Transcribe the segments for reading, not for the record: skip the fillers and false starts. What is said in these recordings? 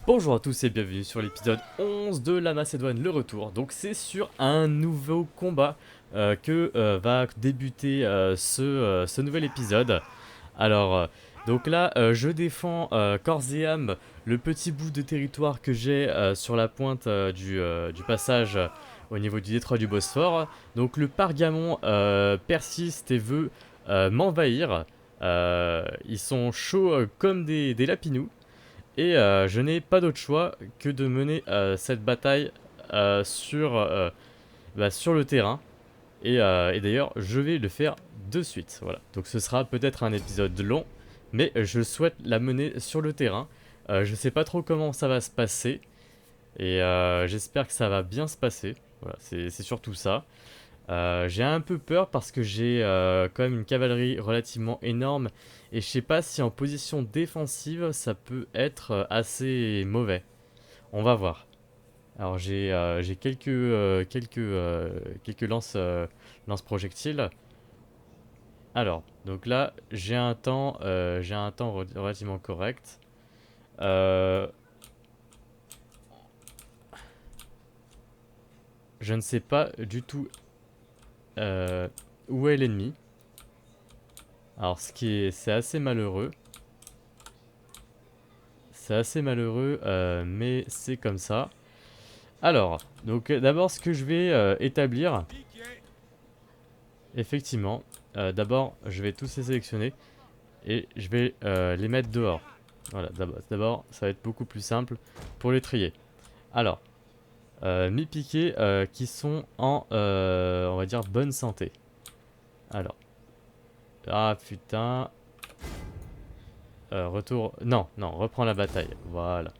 Bonjour à tous et bienvenue sur l'épisode 11 de la Macédoine, le retour. Donc c'est sur un nouveau combat que va débuter ce nouvel épisode. Alors, donc là, je défends corps et âme le petit bout de territoire que j'ai sur la pointe du passage au niveau du détroit du Bosphore. Donc le Pargamon persiste et veut m'envahir. Ils sont chauds comme des lapinous. Et je n'ai pas d'autre choix que de mener cette bataille sur le terrain. Et d'ailleurs, je vais le faire de suite. Voilà. Donc ce sera peut-être un épisode long, mais je souhaite la mener sur le terrain. Je sais pas trop comment ça va se passer, et j'espère que ça va bien se passer. Voilà, c'est surtout ça. J'ai un peu peur parce que j'ai quand même une cavalerie relativement énorme et je sais pas si en position défensive ça peut être assez mauvais. On va voir. Alors j'ai quelques lance projectiles. Alors donc là j'ai un temps relativement correct. Euh, je ne sais pas du tout euh, où est l'ennemi. Alors c'est assez malheureux. C'est assez malheureux, mais c'est comme ça. Alors, donc d'abord ce que je vais établir, effectivement, d'abord je vais tous les sélectionner et je vais les mettre dehors. Voilà, d'abord ça va être beaucoup plus simple pour les trier. Alors, mes piquets qui sont en, on va dire, bonne santé. Alors, ah putain, retour, non, non, reprends la bataille, voilà.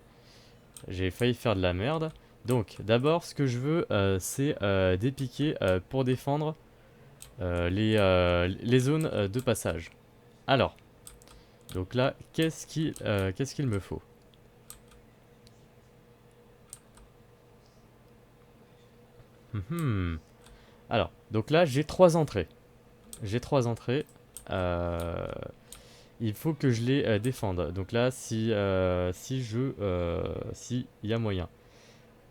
J'ai failli faire de la merde. Donc, d'abord, ce que je veux, c'est des piquets pour défendre les zones de passage. Alors, donc là, qu'est-ce qu'il me faut? Mhm. Alors, donc là, j'ai trois entrées. J'ai trois entrées. Euh, il faut que je les défende. Donc là, si il y a moyen.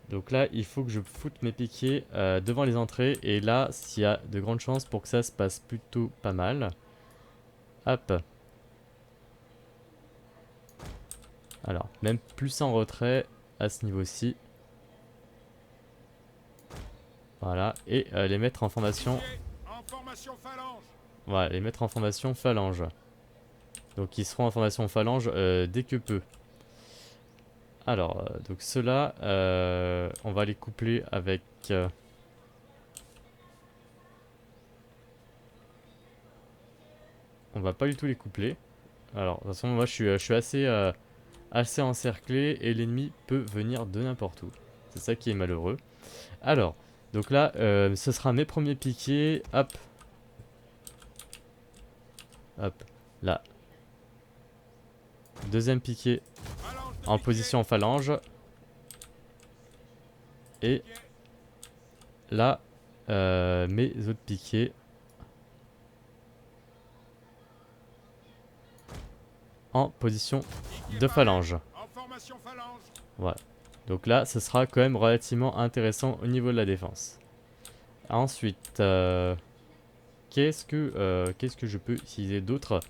Donc là, il faut que je foute mes piquets devant les entrées. Et là, s'il y a de grandes chances pour que ça se passe plutôt pas mal. Hop. Alors, même plus en retrait à ce niveau-ci. Voilà. Et les mettre en formation. Voilà, les mettre en formation phalange. Donc ils seront en formation phalange dès que peu. Alors, donc ceux-là, on va les coupler avec... on va pas du tout les coupler. Alors, de toute façon, moi je suis assez encerclé et l'ennemi peut venir de n'importe où. C'est ça qui est malheureux. Alors, donc là, ce sera mes premiers piquets. Hop. Hop. Là. Deuxième piquet en position phalange. Et là, mes autres piquets en position de phalange. Voilà. Donc là, ce sera quand même relativement intéressant au niveau de la défense. Ensuite, qu'est-ce que je peux utiliser d'autre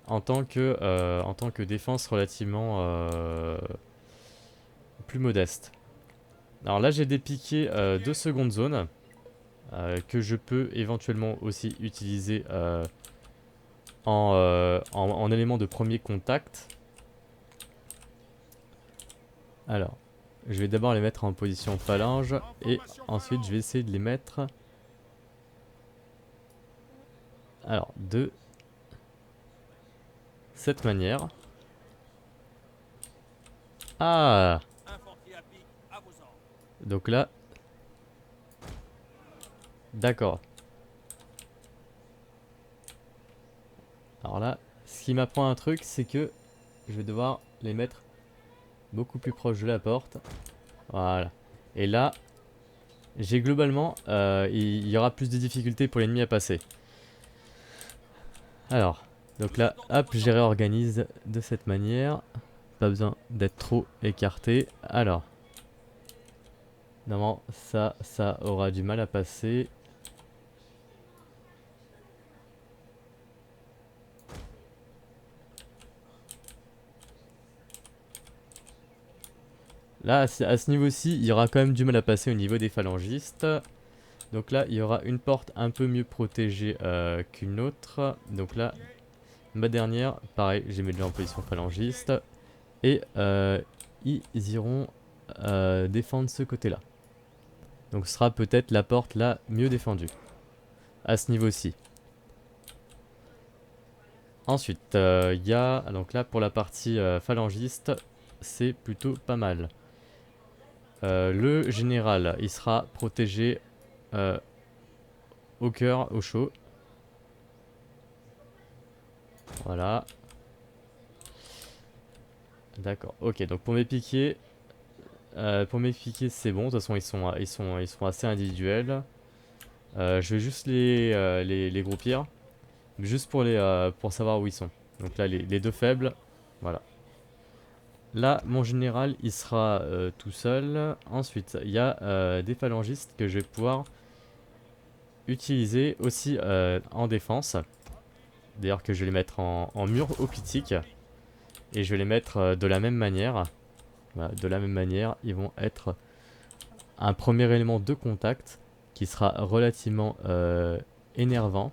en tant que défense relativement plus modeste? Alors là, j'ai des piquets de seconde zone que je peux éventuellement aussi utiliser en élément de premier contact. Alors, je vais d'abord les mettre en position phalange et ensuite je vais essayer de les mettre alors de cette manière. Ah, donc là, d'accord. Alors là, ce qui m'apprend un truc, c'est que je vais devoir les mettre beaucoup plus proche de la porte. Voilà. Et là, j'ai globalement, il y aura plus de difficultés pour l'ennemi à passer. Alors, donc là, hop, je réorganise de cette manière. Pas besoin d'être trop écarté. Alors, normalement, ça aura du mal à passer. Là, à ce niveau-ci, il y aura quand même du mal à passer au niveau des phalangistes. Donc là, il y aura une porte un peu mieux protégée qu'une autre. Donc là, ma dernière, pareil, j'ai mis déjà en position phalangiste. Et ils iront défendre ce côté-là. Donc ce sera peut-être la porte là mieux défendue. À ce niveau-ci. Ensuite, il y a... Donc là, pour la partie phalangiste, c'est plutôt pas mal. Le général, il sera protégé au cœur, au chaud. Voilà. D'accord. Ok, donc pour mes piquiers, c'est bon. De toute façon, ils sont assez individuels. Je vais juste les groupir. Juste pour savoir où ils sont. Donc là, les deux faibles. Voilà. Là, mon général, il sera tout seul. Ensuite, il y a des phalangistes que je vais pouvoir utiliser aussi en défense. D'ailleurs, que je vais les mettre en mur hoplitique. Et je vais les mettre de la même manière. Voilà, de la même manière, ils vont être un premier élément de contact qui sera relativement énervant.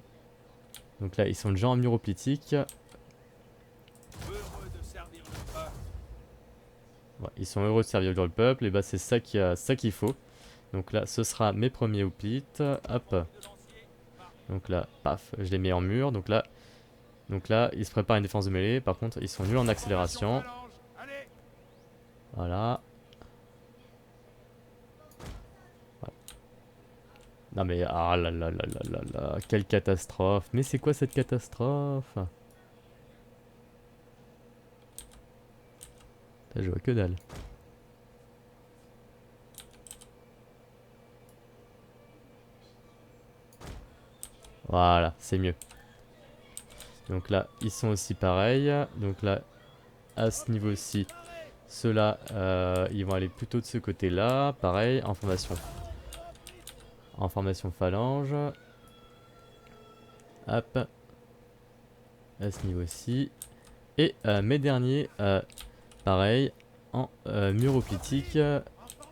Donc là, ils sont déjà en mur hoplitique. Ouais, ils sont heureux de servir le peuple, et bah c'est ça qu'il faut. Donc là, ce sera mes premiers hoplites. Hop. Donc là, paf, je les mets en mur. Donc là, ils se préparent une défense de mêlée. Par contre, ils sont nuls en accélération. Voilà. Non mais, ah là là là là là là, quelle catastrophe. Mais c'est quoi cette catastrophe? Putain, je vois que dalle. Voilà, c'est mieux. Donc là, ils sont aussi pareils. Donc là, à ce niveau-ci, ceux-là, ils vont aller plutôt de ce côté-là. Pareil, en formation. En formation phalange. Hop. À ce niveau-ci. Et mes derniers, pareil, en mur hoplitique.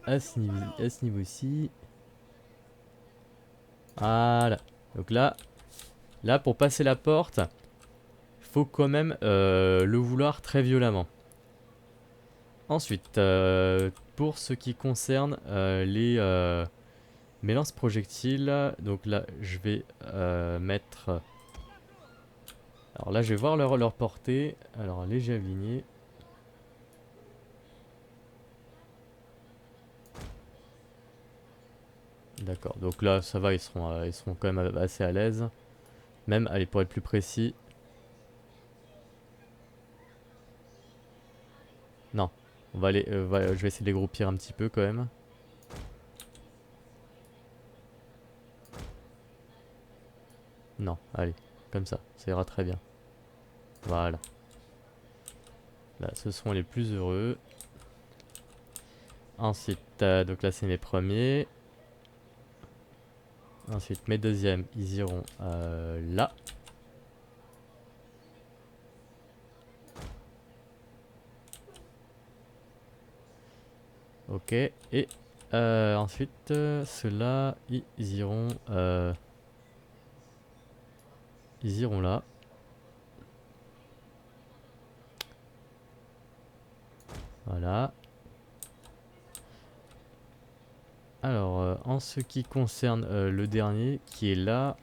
À ce niveau-ci. Voilà. Donc là, pour passer la porte, faut quand même le vouloir très violemment. Ensuite, pour ce qui concerne mes lance-projectiles, donc là, je vais mettre... Alors là, je vais voir leur portée. Alors, les javeliniers. D'accord, donc là, ça va, ils seront quand même assez à l'aise. Même, allez, pour être plus précis... Non, je vais essayer de les groupir un petit peu quand même. Non, allez, comme ça ira très bien. Voilà. Là, ce seront les plus heureux. Ensuite, donc là, c'est mes premiers. Ensuite, mes deuxièmes, ils iront là. Ok, et ensuite, ceux-là, ils iront là. Voilà. Alors, en ce qui concerne le dernier, qui est là...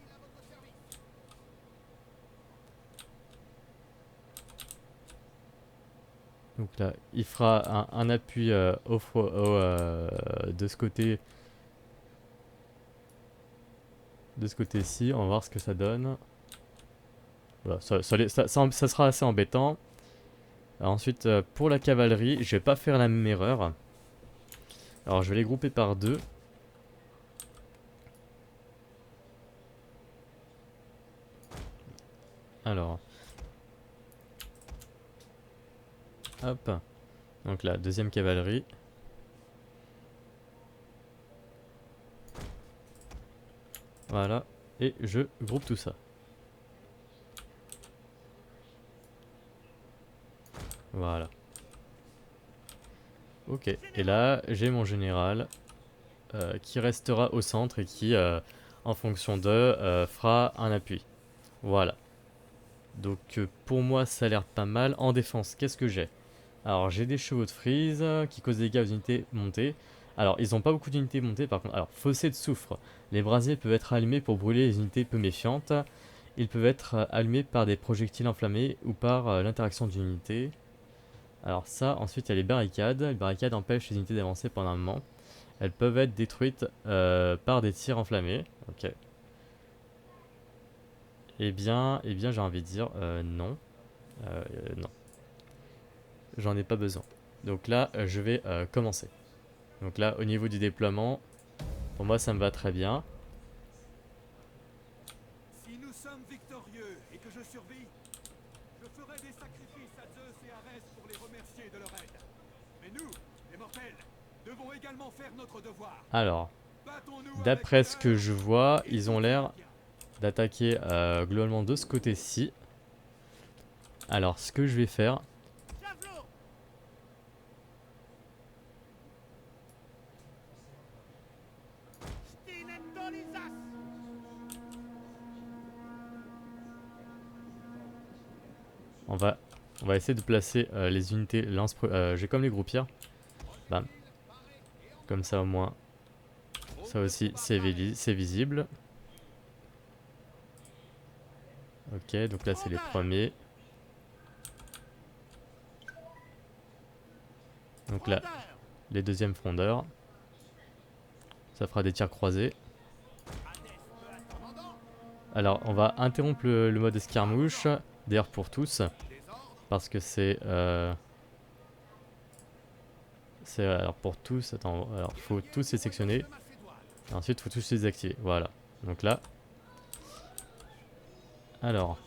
Donc là, il fera un appui de ce côté... De ce côté-ci, on va voir ce que ça donne. Voilà, ça sera assez embêtant. Alors ensuite, pour la cavalerie, je vais pas faire la même erreur. Alors je vais les grouper par deux. Alors. Hop. Donc là, deuxième cavalerie. Voilà. Et je groupe tout ça. Voilà. Ok. Et là, j'ai mon général qui restera au centre et qui, en fonction d'eux, fera un appui. Voilà. Donc pour moi, ça a l'air pas mal. En défense, qu'est-ce que j'ai? Alors j'ai des chevaux de frise qui causent des dégâts aux unités montées. Alors ils n'ont pas beaucoup d'unités montées par contre. Alors fossé de soufre. Les brasiers peuvent être allumés pour brûler les unités peu méfiantes. Ils peuvent être allumés par des projectiles enflammés ou par l'interaction d'unités. Alors ça, ensuite il y a les barricades. Les barricades empêchent les unités d'avancer pendant un moment. Elles peuvent être détruites par des tirs enflammés. Ok. Eh bien j'ai envie de dire non. Non. J'en ai pas besoin. Donc là, je vais commencer. Donc là, au niveau du déploiement, pour moi, ça me va très bien. Si nous sommes victorieux et que je survis, je ferai des sacrifices à Zeus et Arès pour les remercier de leur aide. Mais nous, les mortels, devons également faire notre devoir. Alors, Battons-nous avec d'après ce que honneur je vois, et ils tout ont ira l'air bien. d'attaquer globalement de ce côté-ci. Alors, ce que je vais faire, Javelot! Stinentonisas! on va, on va essayer de placer les unités j'ai comme les groupières. Bam. Comme ça au moins, ça aussi c'est visible. Ok, donc là c'est les premiers. Donc là, les deuxièmes frondeurs. Ça fera des tirs croisés. Alors, on va interrompre le mode escarmouche. D'ailleurs pour tous. Parce que c'est... alors pour tous... Attends, alors faut tous les sectionner. Et ensuite, faut tous les activer. Voilà. Donc là... Alors...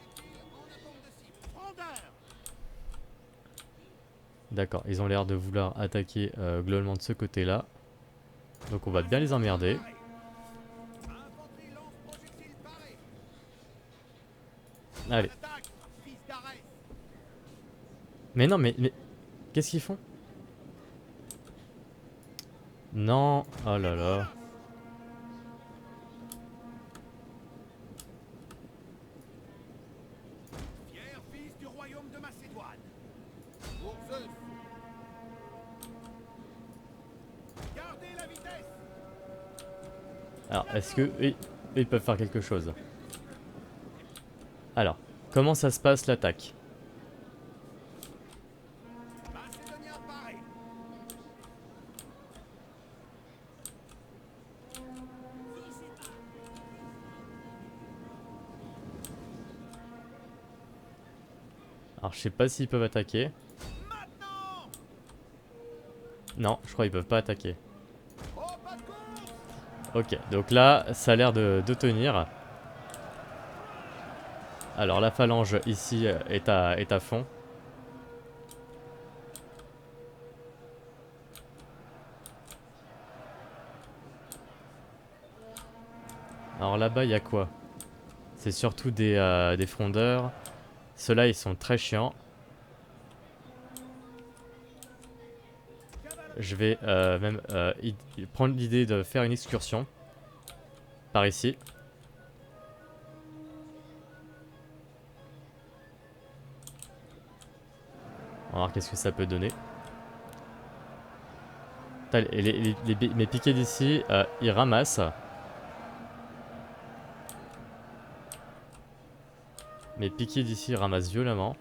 D'accord, ils ont l'air de vouloir attaquer globalement de ce côté-là. Donc on va bien les emmerder. Allez. Mais non, mais qu'est-ce qu'ils font? Non. Oh là là. Fier fils du royaume de Macédoine. Pour Zeus. Gardez la vitesse. Alors, est-ce que ils peuvent faire quelque chose? Alors, comment ça se passe l'attaque? Macédoniens parés. Alors, je sais pas s'ils peuvent attaquer. Maintenant. Non, je crois qu'ils peuvent pas attaquer. Au pas de course. Ok, donc là, ça a l'air de tenir. Alors, la phalange ici est à fond. Alors là-bas, il y a quoi? C'est surtout des frondeurs. Ceux-là, ils sont très chiants. Je vais même prendre l'idée de faire une excursion. Par ici. On va voir qu'est-ce que ça peut donner. Putain, mes piquets d'ici, ils ramassent. Mes piquets d'ici ramassent violemment.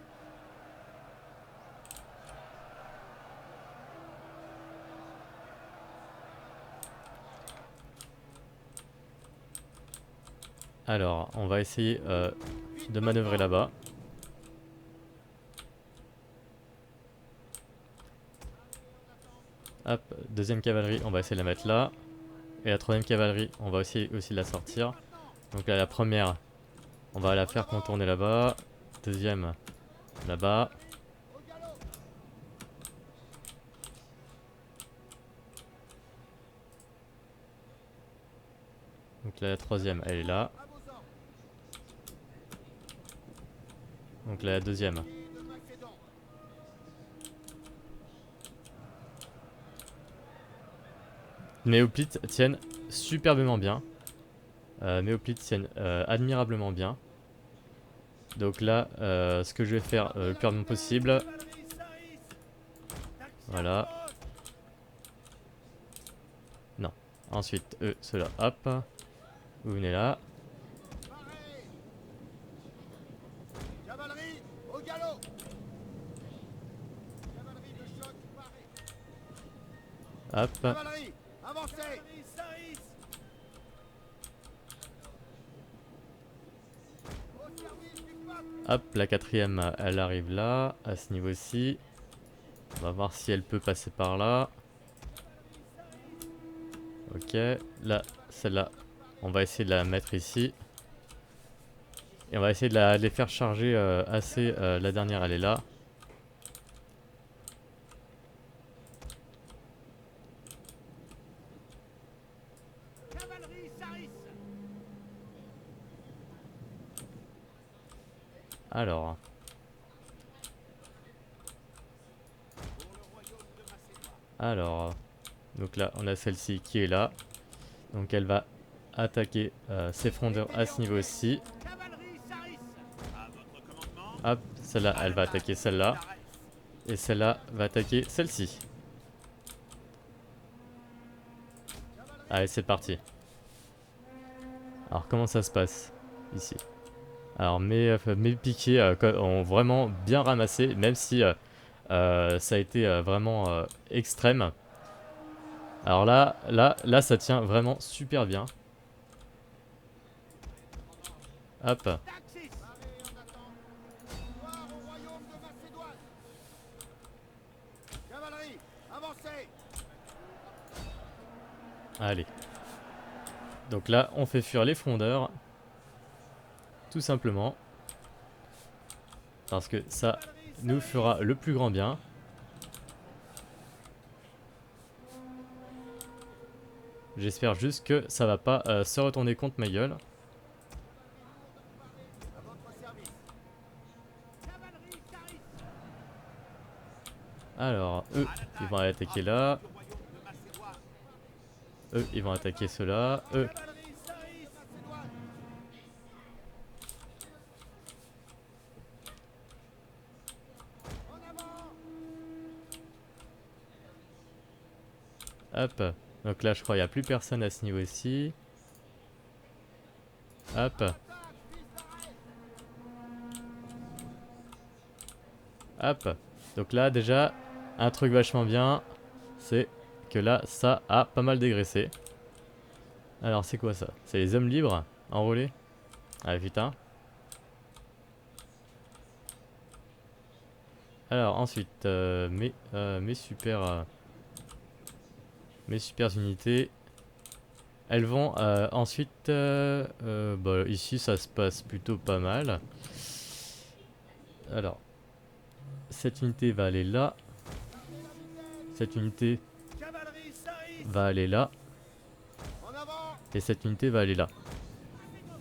Alors, on va essayer de manœuvrer là-bas. Hop, deuxième cavalerie, on va essayer de la mettre là. Et la troisième cavalerie, on va essayer aussi de la sortir. Donc là, la première, on va la faire contourner là-bas. Deuxième, là-bas. Donc là, la troisième, elle est là. Donc là, la deuxième. Mes hoplites tiennent superbement bien. Mes hoplites tiennent admirablement bien. Donc là, ce que je vais faire le plus rapidement possible. Voilà. Non. Ensuite, eux, ceux-là, hop. Vous venez là. Cavalerie, au galop. Cavalerie de choc, parée. Hop. Cavalerie, avancez. Au service du peuple. Hop, la quatrième, elle arrive là, à ce niveau-ci. On va voir si elle peut passer par là. Ok, là, celle-là, on va essayer de la mettre ici. Et on va essayer de les faire charger assez. La dernière, elle est là. Cavalerie, Saris. Alors, alors, donc là, on a celle-ci qui est là. Donc elle va attaquer ses frondeurs à ce niveau-ci. Cavalerie, Saris. À votre commandement. Hop, celle-là, elle va attaquer celle-là. Et celle-là va attaquer celle-ci. Allez, c'est parti. Alors, comment ça se passe ici? Alors, mes piquets ont vraiment bien ramassé, même si ça a été vraiment extrême. Alors là, ça tient vraiment super bien. Hop. Taxis. Paré, on attend. Gloire au royaume de Macédoine. Cavalerie, avancez. Allez. Donc là, on fait fuir les frondeurs. Tout simplement. Parce que ça nous fera le plus grand bien. J'espère juste que ça va pas se retourner contre ma gueule. À votre service. Cavalerie, Saris. Alors, eux, ils vont attaquer là. Du royaume de Macédoine. Eux, ils vont attaquer ceux-là. Eux. Cavalerie, Saris. Macédoine. En avant. Hop. Donc là, je crois qu'il n'y a plus personne à ce niveau-ci. Hop. Hop. Donc là, déjà, un truc vachement bien, c'est que là, ça a pas mal dégraissé. Alors, c'est quoi ça? C'est les hommes libres enrôlés? Ah putain. Alors, ensuite, mes super unités. Elles vont ensuite... bah, ici, ça se passe plutôt pas mal. Alors, cette unité va aller là. Cette unité Cavalerie, Saris. va aller là. En avant. Et cette unité va aller là.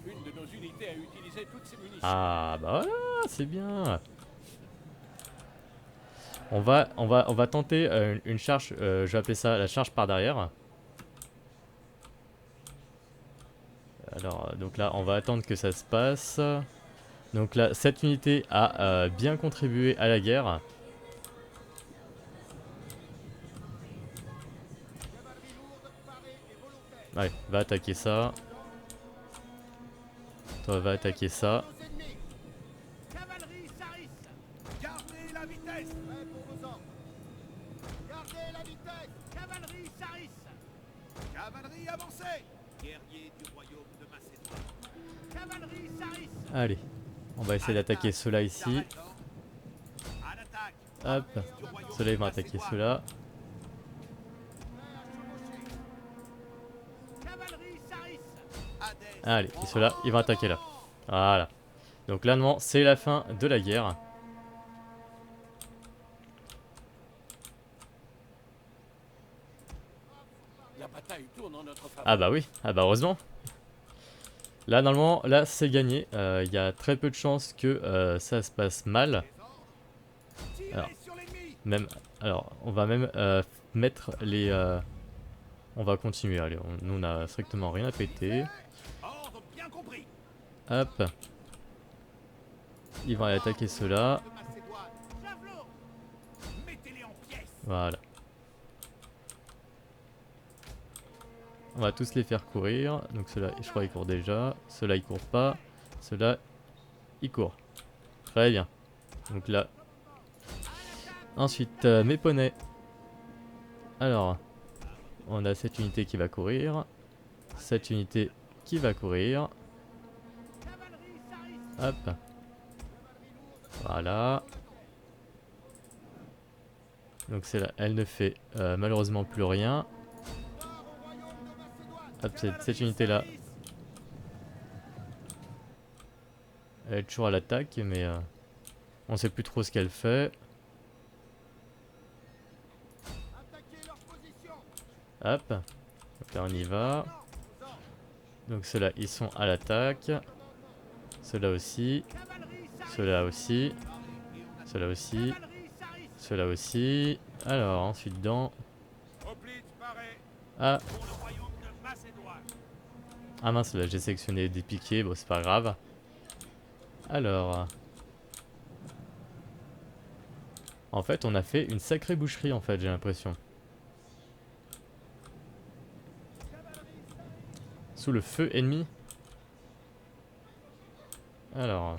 Une de nos unités a utilisé toutes ses munitions. Ah, bah voilà, c'est bien. On va tenter une charge, je vais appeler ça la charge par derrière. Alors, donc là, on va attendre que ça se passe. Donc là, cette unité a bien contribué à la guerre. Cavalerie lourde, parée et volontaire. Ouais, va attaquer ça. Toi, va attaquer ça. Nos ennemis. Cavalerie, Saris. Gardez la vitesse. Prêt pour vos ordres. Gardez la vitesse. Cavalerie, Saris. Cavalerie, avancez. Guerriers du royaume de Macédoine. Cavalerie, Saris. Allez, on va essayer d'attaquer ceux-là ici. À l'attaque. Hop, ceux-là ils vont attaquer ceux-là. Cavalerie, Saris. Adès. Allez, et ceux-là ils vont attaquer là. Voilà. Donc là, non, c'est la fin de la guerre. La bataille tourne en notre faveur. Ah bah oui, ah bah heureusement. Là, normalement, là, c'est gagné. Il y a très peu de chances que ça se passe mal. Alors, Tirez sur l'ennemi. même, alors on va même mettre les... on va continuer, allez, nous, on a strictement rien à péter. Ordre bien compris. Hop. Ils vont aller attaquer ceux-là. De Macédoine. Javelot. Mettez-les en pièces. Voilà. On va tous les faire courir. Donc ceux-là, je crois, ils courent déjà. Ceux-là, ils courent pas. Ceux-là, ils courent. Très bien. Donc là. Ensuite, mes poneys. Alors, on a cette unité qui va courir. Cette unité qui va courir. Hop. Voilà. Donc celle-là, elle ne fait malheureusement plus rien. Hop, cette unité-là, elle est toujours à l'attaque, mais on sait plus trop ce qu'elle fait. Hop. Donc là, on y va. Donc ceux-là, ils sont à l'attaque. Ceux-là aussi. Ceux-là aussi. Ceux-là aussi. Ceux-là aussi. Alors, ensuite dans... Ah. Ah mince, là j'ai sélectionné des piquets, bon c'est pas grave. Alors... En fait, on a fait une sacrée boucherie en fait, j'ai l'impression. Sous le feu ennemi. Alors...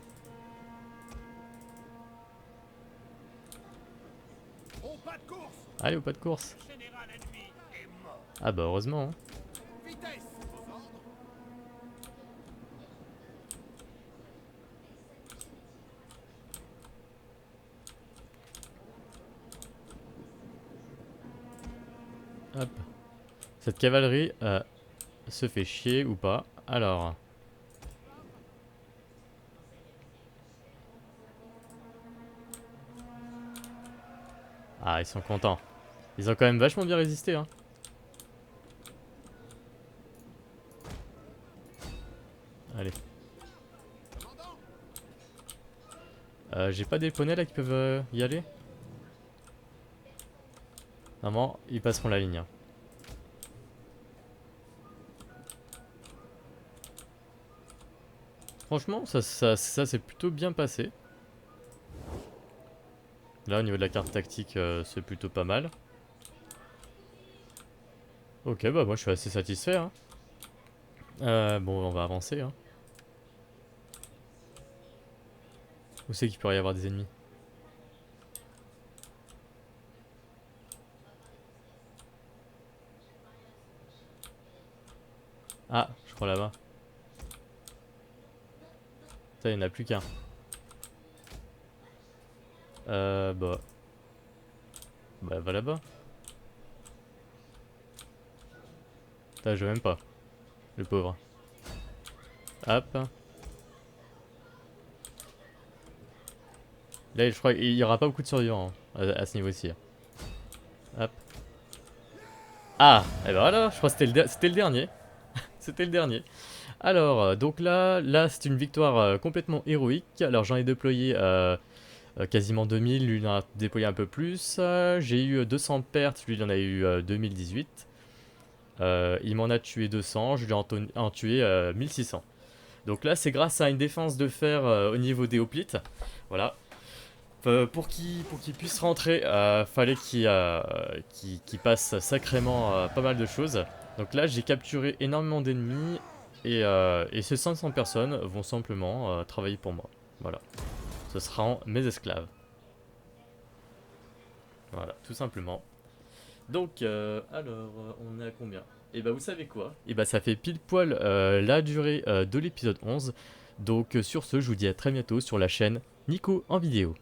Allez, au pas de course. Ah bah heureusement. Hein. Hop. Cette cavalerie se fait chier ou pas. Alors... Ah, ils sont contents. Ils ont quand même vachement bien résisté, hein. Allez. J'ai pas des poneys là qui peuvent y aller? Normalement, ils passeront la ligne. Hein. Franchement, ça s'est plutôt bien passé. Là, au niveau de la carte tactique, c'est plutôt pas mal. Ok, bah moi je suis assez satisfait. Hein. Bon, on va avancer. Hein. Où c'est qu'il pourrait y avoir des ennemis? Ah, je crois là-bas. Ça, il n'y en a plus qu'un. Bah... Bah, va là-bas. Putain, je veux même pas. Le pauvre. Hop. Là, je crois qu'il y aura pas beaucoup de survivants hein, à ce niveau-ci. Hop. Ah, et ben voilà, je crois que c'était le dernier. C'était le dernier. Alors, donc là c'est une victoire complètement héroïque. Alors j'en ai déployé quasiment 2000, lui il en a déployé un peu plus. J'ai eu 200 pertes, lui il en a eu 2018. Il m'en a tué 200, je lui en tué 1600. Donc là c'est grâce à une défense de fer au niveau des hoplites. Voilà. Pour qu'il puisse rentrer, fallait qu'il passe sacrément pas mal de choses. Donc là j'ai capturé énormément d'ennemis et ces 500 personnes vont simplement travailler pour moi. Voilà. Ce seront mes esclaves. Voilà, tout simplement. Donc, alors, on est à combien? Et bah vous savez quoi? Et bah ça fait pile poil la durée de l'épisode 11. Donc sur ce, je vous dis à très bientôt sur la chaîne Nico en vidéo.